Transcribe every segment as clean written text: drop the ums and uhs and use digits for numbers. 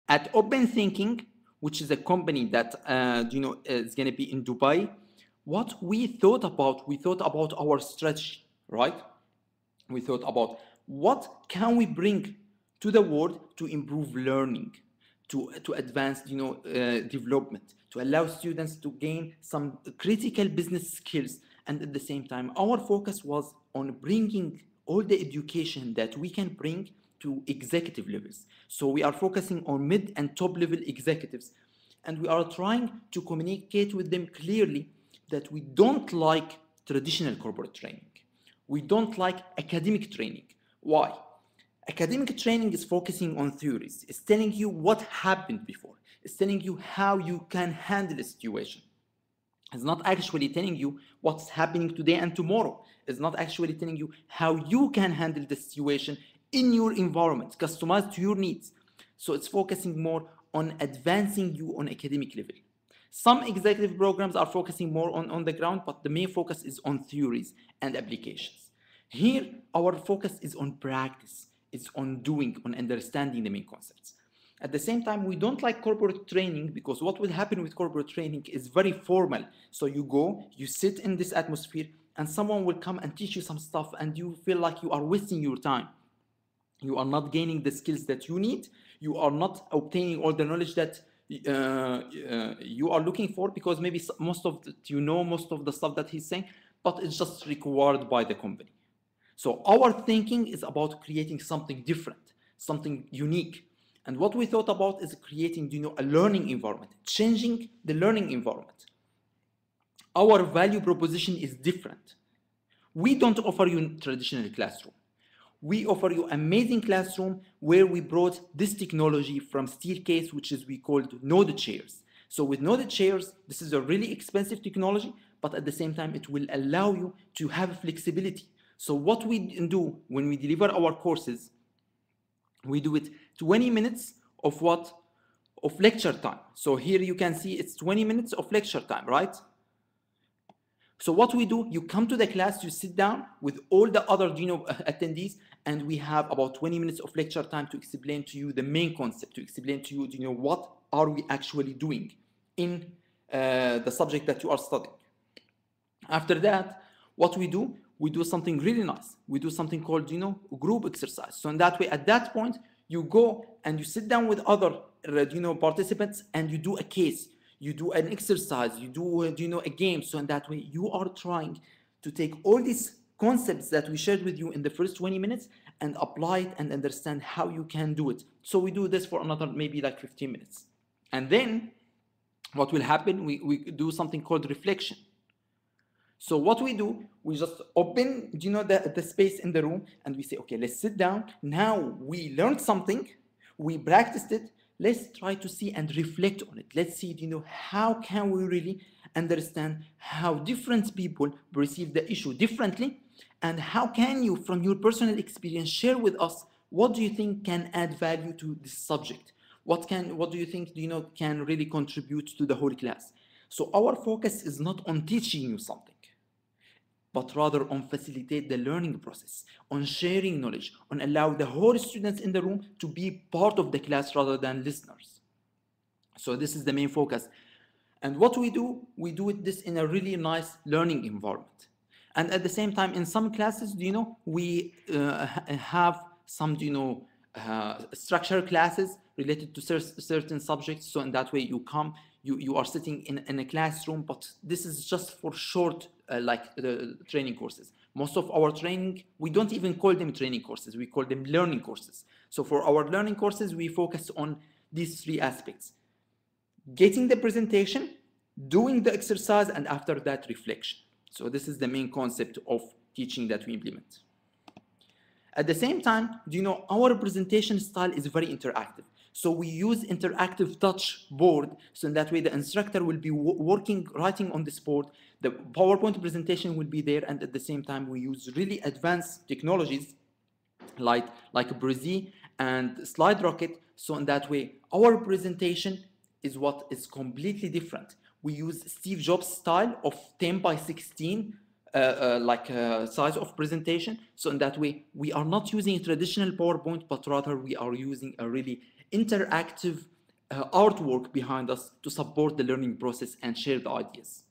At OpenThinking, which is a company that is going to be in Dubai, what we thought about our strategy, right? We thought about what can we bring to the world to improve learning, to advance development, to allow students to gain some critical business skills. And at the same time, our focus was on bringing all the education that we can bring to executive levels. So we are focusing on mid and top level executives, and we are trying to communicate with them clearly that we don't like traditional corporate training. We don't like academic training. Why? Academic training is focusing on theories. It's telling you what happened before. It's telling you how you can handle a situation. It's not actually telling you what's happening today and tomorrow. It's not actually telling you how you can handle the situation in your environment, customized to your needs. So it's focusing more on advancing you on academic level. Some executive programs are focusing more on the ground, but the main focus is on theories and applications. Here, our focus is on practice, it's on doing, on understanding the main concepts. At the same time, we don't like corporate training because what will happen with corporate training is very formal. So you go, you sit in this atmosphere, and someone will come and teach you some stuff, and you feel like you are wasting your time. You are not gaining the skills that you need. You are not obtaining all the knowledge that you are looking for, because maybe most of the stuff that he's saying, but it's just required by the company. So our thinking is about creating something different, something unique. And what we thought about is creating, a learning environment, changing the learning environment. Our value proposition is different. We don't offer you traditional classroom. We offer you amazing classroom where we brought this technology from staircase, which is we called node chairs. So with node chairs, this is a really expensive technology, but at the same time, it will allow you to have flexibility. So what we do when we deliver our courses, we do it 20 minutes of what? Of lecture time. So here you can see it's 20 minutes of lecture time, right? So what we do, you come to the class, you sit down with all the other attendees, and we have about 20 minutes of lecture time to explain to you the main concept, to explain to you, what are we actually doing in the subject that you are studying. After that, what we do something really nice. We do something called, group exercise. So in that way, at that point, you go and you sit down with other, participants, and you do a case. You do an exercise, you do, a game. So in that way, you are trying to take all these concepts that we shared with you in the first 20 minutes and apply it and understand how you can do it. So we do this for another maybe like 15 minutes. And then what will happen, we do something called reflection. So what we do, we just open, the space in the room, and we say, okay, let's sit down. Now we learned something, we practiced it. Let's try to see and reflect on it. Let's see, how can we really understand how different people perceive the issue differently, and how can you, from your personal experience, share with us what do you think can add value to this subject? What do you think, can really contribute to the whole class? So our focus is not on teaching you something, but rather on facilitate the learning process, on sharing knowledge, on allow the whole students in the room to be part of the class rather than listeners. So this is the main focus. And what we do this in a really nice learning environment. And at the same time, in some classes, we have some, structured classes related to certain subjects. So in that way, you are sitting in a classroom, but this is just for short training courses. Most of our training, we don't even call them training courses, we call them learning courses. So for our learning courses, we focus on these three aspects: getting the presentation, doing the exercise, and after that, reflection. So this is the main concept of teaching that we implement. At the same time, our presentation style is very interactive. So we use interactive touch board. So in that way, the instructor will be writing on this board. The PowerPoint presentation will be there. And at the same time, we use really advanced technologies like Brizy and Slide Rocket. So in that way, our presentation is what is completely different. We use Steve Jobs style of 10 by 16 size of presentation. So in that way, we are not using a traditional PowerPoint, but rather we are using a really interactive artwork behind us to support the learning process and share the ideas.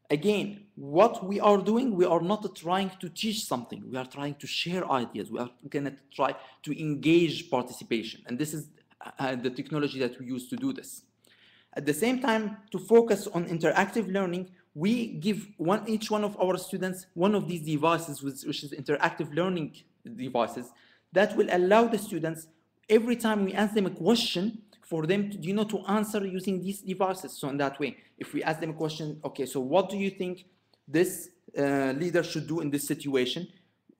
Again, what we are doing, we are not trying to teach something. We are trying to share ideas. We are going to try to engage participation. And this is the technology that we use to do this. At the same time, to focus on interactive learning, we give each one of our students one of these devices, which is interactive learning devices, that will allow the students, every time we ask them a question, for them to, to answer using these devices. So in that way, if we ask them a question, okay, so what do you think this leader should do in this situation?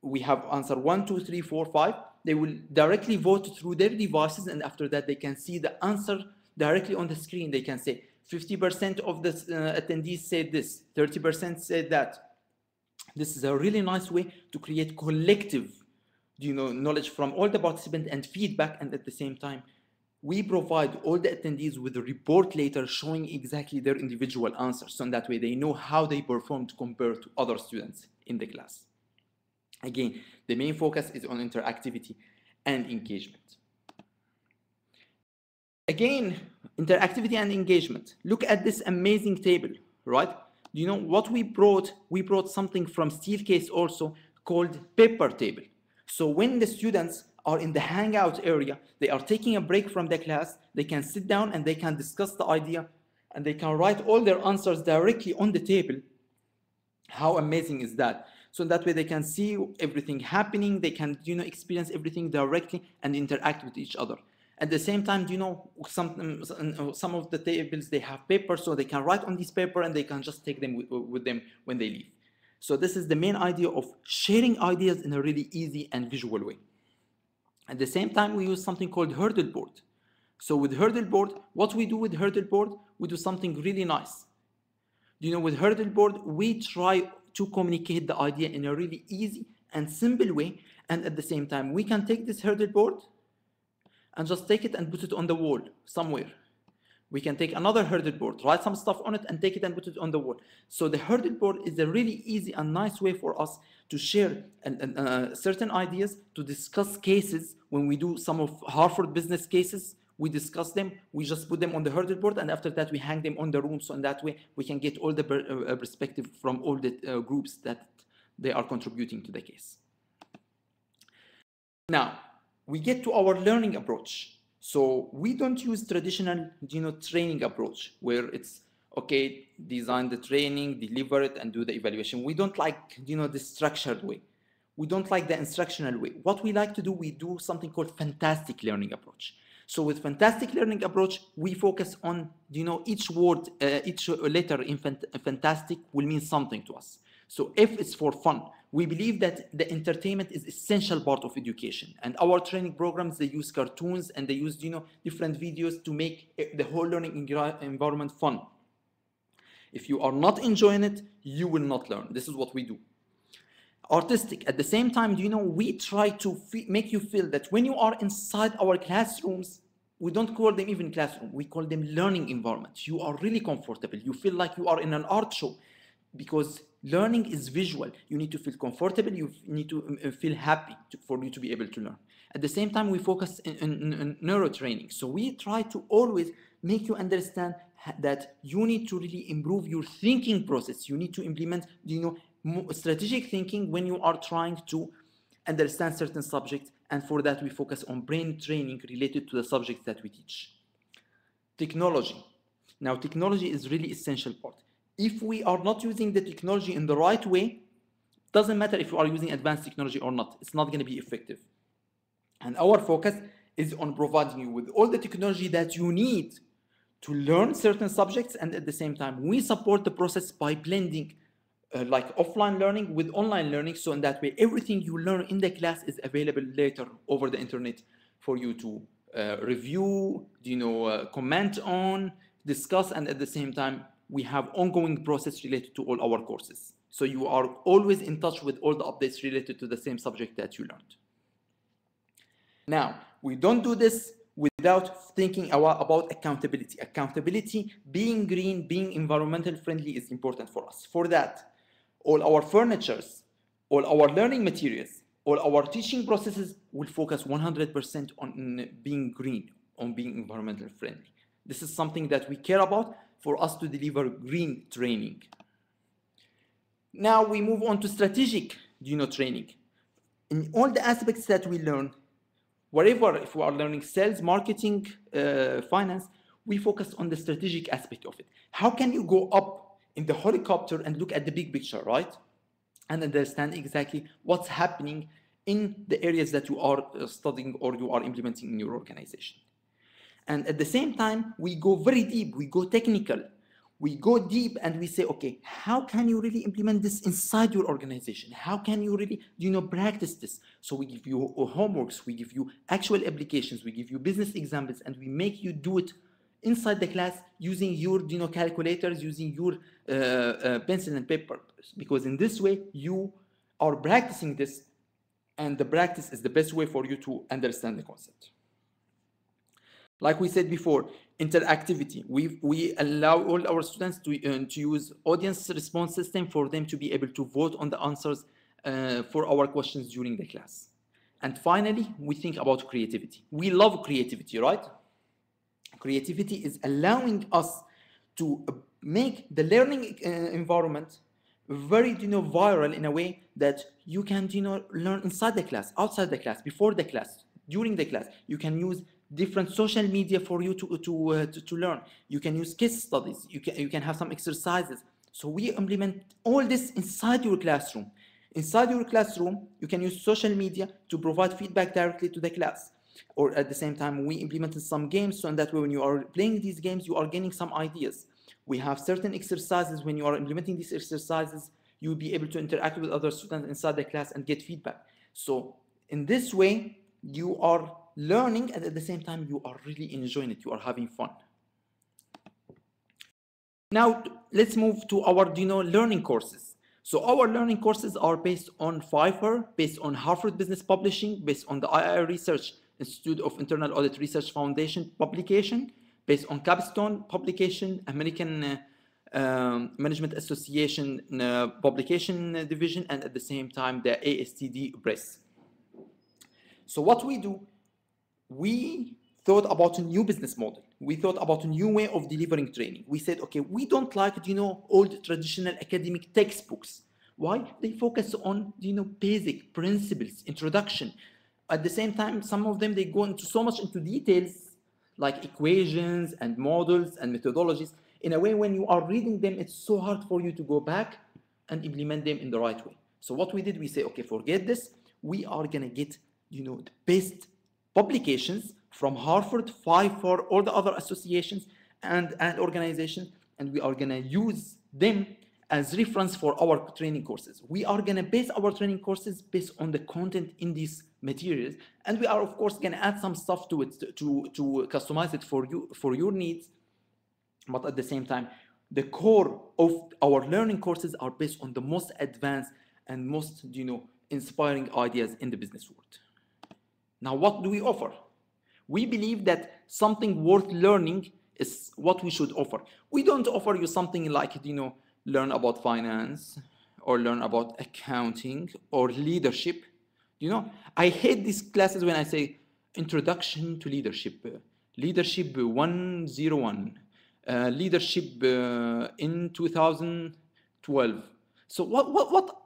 We have answer 1, 2, 3, 4, 5. They will directly vote through their devices, and after that, they can see the answer directly on the screen. They can say 50% of the attendees said this, 30% said that. This is a really nice way to create collective, knowledge from all the participants and feedback, and at the same time, we provide all the attendees with a report later showing exactly their individual answers. So in that way, they know how they performed compared to other students in the class. Again, the main focus is on interactivity and engagement. Again, interactivity and engagement. Look at this amazing table, right? You know what we brought? We brought something from Steelcase also called paper table. So when the students are in the hangout area, they are taking a break from the class, they can sit down and they can discuss the idea and they can write all their answers directly on the table. How amazing is that? So that way they can see everything happening, they can, experience everything directly and interact with each other. At the same time, some of the tables, they have paper, so they can write on this paper and they can just take them with them when they leave. So this is the main idea of sharing ideas in a really easy and visual way. At the same time, we use something called hurdle board. So with hurdle board, what we do with hurdle board, we do something really nice. With hurdle board, we try to communicate the idea in a really easy and simple way. And at the same time, we can take this hurdle board and just take it and put it on the wall somewhere. We can take another hurdle board, write some stuff on it and take it and put it on the wall. So the hurdle board is a really easy and nice way for us to share certain ideas, to discuss cases. When we do some of Harvard business cases, we discuss them, we just put them on the hurdle board, and after that we hang them on the room. So in that way, we can get all the perspective from all the groups that they are contributing to the case. Now, we get to our learning approach. So we don't use traditional, training approach where it's, okay, design the training, deliver it, and do the evaluation. We don't like, the structured way. We don't like the instructional way. What we like to do, we do something called fantastic learning approach. So with fantastic learning approach, we focus on, each word, each letter in fantastic will mean something to us. So if it's for fun, we believe that the entertainment is essential part of education. And our training programs, they use cartoons and they use, different videos to make the whole learning environment fun. If you are not enjoying it, you will not learn. This is what we do. Artistic. At the same time, we try to make you feel that when you are inside our classrooms, we don't call them even classroom, we call them learning environments. You are really comfortable. You feel like you are in an art show, because learning is visual. You need to feel comfortable. You need to feel happy for you to be able to learn. At the same time, we focus on neurotraining. So we try to always make you understand that you need to really improve your thinking process. You need to implement, strategic thinking when you are trying to understand certain subjects. And for that, we focus on brain training related to the subjects that we teach. Technology. Now, technology is really essential part. If we are not using the technology in the right way, doesn't matter if you are using advanced technology or not, it's not going to be effective. And our focus is on providing you with all the technology that you need to learn certain subjects, and at the same time, we support the process by blending like offline learning with online learning, so in that way, everything you learn in the class is available later over the internet for you to review, comment on, discuss, and at the same time, we have ongoing process related to all our courses. So you are always in touch with all the updates related to the same subject that you learned. Now, we don't do this without thinking about accountability. Accountability, being green, being environmental friendly is important for us. For that, all our furnitures, all our learning materials, all our teaching processes will focus 100% on being green, on being environmental friendly. This is something that we care about for us to deliver green training. Now we move on to strategic, training. In all the aspects that we learn, wherever, if we are learning sales, marketing, finance, we focus on the strategic aspect of it. How can you go up in the helicopter and look at the big picture, right? And understand exactly what's happening in the areas that you are studying or you are implementing in your organization. And at the same time, we go very deep, we go technical, we go deep and we say, okay, how can you really implement this inside your organization? How can you really, practice this? So we give you homeworks, we give you actual applications, we give you business examples, and we make you do it inside the class using your, calculators, using your pencil and paper. Because in this way, you are practicing this, and the practice is the best way for you to understand the concept. Like we said before, interactivity. We allow all our students to use audience response system for them to be able to vote on the answers for our questions during the class. And finally, we think about creativity. We love creativity, right? Creativity is allowing us to make the learning environment very, viral in a way that you can, learn inside the class, outside the class, before the class, during the class. You can use different social media for you to learn. You can use case studies. You can have some exercises. So we implement all this inside your classroom. Inside your classroom, you can use social media to provide feedback directly to the class. Or at the same time, we implemented some games, so in that way, when you are playing these games, you are gaining some ideas. We have certain exercises. When you are implementing these exercises, you'll be able to interact with other students inside the class and get feedback. So in this way, you are learning, and at the same time, you are really enjoying it. You are having fun. Now, let's move to our, learning courses. So our learning courses are based on Pfeiffer, based on Harvard Business Publishing, based on the II Research Institute of Internal Audit Research Foundation publication, based on Capstone publication, American Management Association publication division, and at the same time, the ASTD press. So what we do, we thought about a new business model. We thought about a new way of delivering training. We said, okay, we don't like, old traditional academic textbooks. Why? They focus on, basic principles, introduction. At the same time, some of them, they go into so much into details, like equations and models and methodologies. In a way, when you are reading them, it's so hard for you to go back and implement them in the right way. So what we did, we say, okay, forget this. We are going to get, the best publications from Harvard, Pfeiffer, all the other associations and organizations, and we are going to use them as reference for our training courses. We are going to base our training courses based on the content in these materials, and we are, of course, going to add some stuff to it to customize it for you, for your needs. But at the same time, the core of our learning courses are based on the most advanced and most, inspiring ideas in the business world. Now, what do we offer? We believe that something worth learning is what we should offer. We don't offer you something like, learn about finance or learn about accounting or leadership. I hate these classes when I say introduction to leadership, leadership 101, leadership in 2012. So what?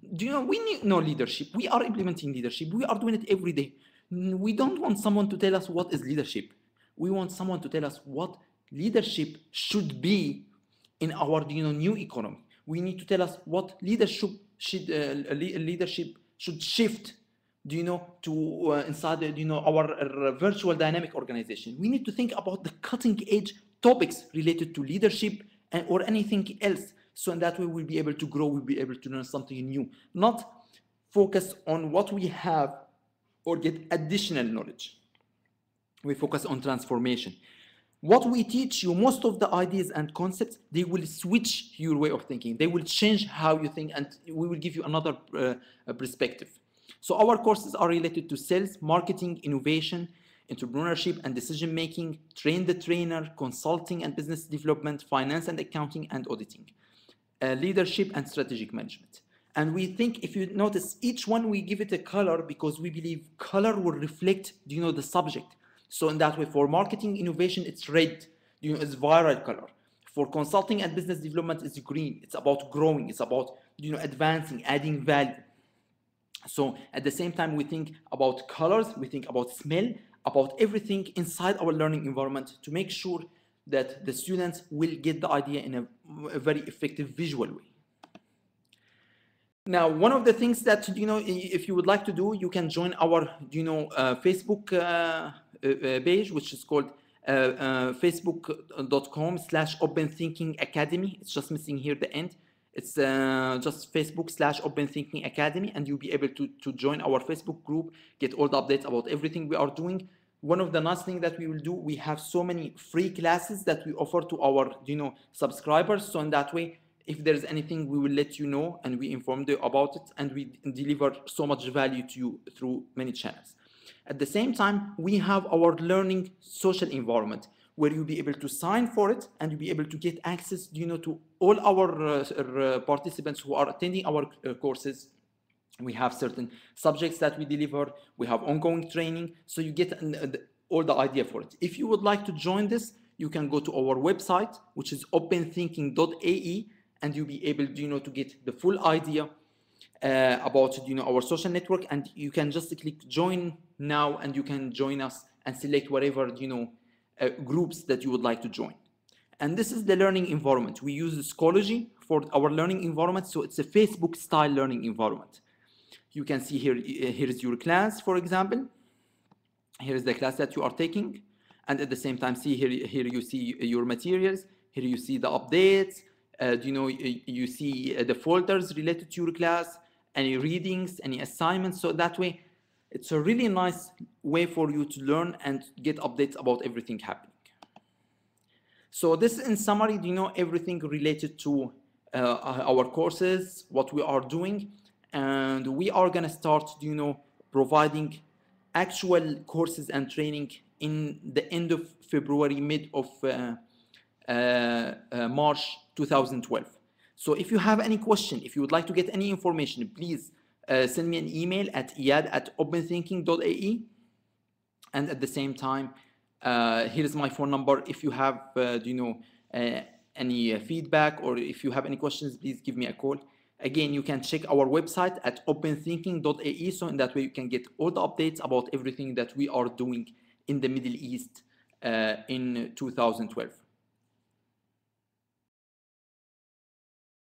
We need no leadership. We are implementing leadership. We are doing it every day. We don't want someone to tell us what is leadership. We want someone to tell us what leadership should be in our, new economy. We need to tell us what leadership should shift, to inside, our virtual dynamic organization. We need to think about the cutting edge topics related to leadership or anything else. So in that way, we'll be able to grow, we'll be able to learn something new, not focus on what we have or get additional knowledge. We focus on transformation. What we teach you, most of the ideas and concepts, they will switch your way of thinking. They will change how you think, and we will give you another perspective. So our courses are related to sales, marketing, innovation, entrepreneurship and decision-making, train the trainer, consulting and business development, finance and accounting and auditing, leadership and strategic management. And we think, if you notice, each one we give it a color because we believe color will reflect, the subject. So in that way, for marketing innovation, it's red, it's viral color. For consulting and business development, it's green. It's about growing. It's about, advancing, adding value. So at the same time, we think about colors, we think about smell, about everything inside our learning environment to make sure that the students will get the idea in a very effective visual way. Now, one of the things that, if you would like to do, you can join our, Facebook page, which is called facebook.com/OpenThinking Academy. It's just missing here the end. It's just Facebook/OpenThinking Academy, and you'll be able to join our Facebook group, get all the updates about everything we are doing. One of the nice things that we will do, we have so many free classes that we offer to our, subscribers. So in that way, if there's anything, we will let you know and we inform you about it, and we deliver so much value to you through many channels. At the same time, we have our learning social environment where you'll be able to sign for it and you'll be able to get access, to all our participants who are attending our courses. We have certain subjects that we deliver. We have ongoing training. So you get all the idea for it. If you would like to join this, you can go to our website, which is openthinking.ae, and you'll be able, to get the full idea about, our social network. And you can just click join now, and you can join us and select whatever, groups that you would like to join. And this is the learning environment. We use Schoology for our learning environment. So it's a Facebook style learning environment. You can see here is your class, for example. Here is the class that you are taking. And at the same time, see here you see your materials. Here you see the updates. You see the folders related to your class, any readings, any assignments. So that way, it's a really nice way for you to learn and get updates about everything happening. So this, in summary, everything related to our courses, what we are doing. And we are going to start, providing actual courses and training in the end of February, mid of March 2012. So if you have any question, if you would like to get any information, please send me an email at iyad@openthinking.ae. And at the same time, here's my phone number. If you have, any feedback, or if you have any questions, please give me a call. Again, you can check our website at openthinking.ae. So in that way, you can get all the updates about everything that we are doing in the Middle East in 2012.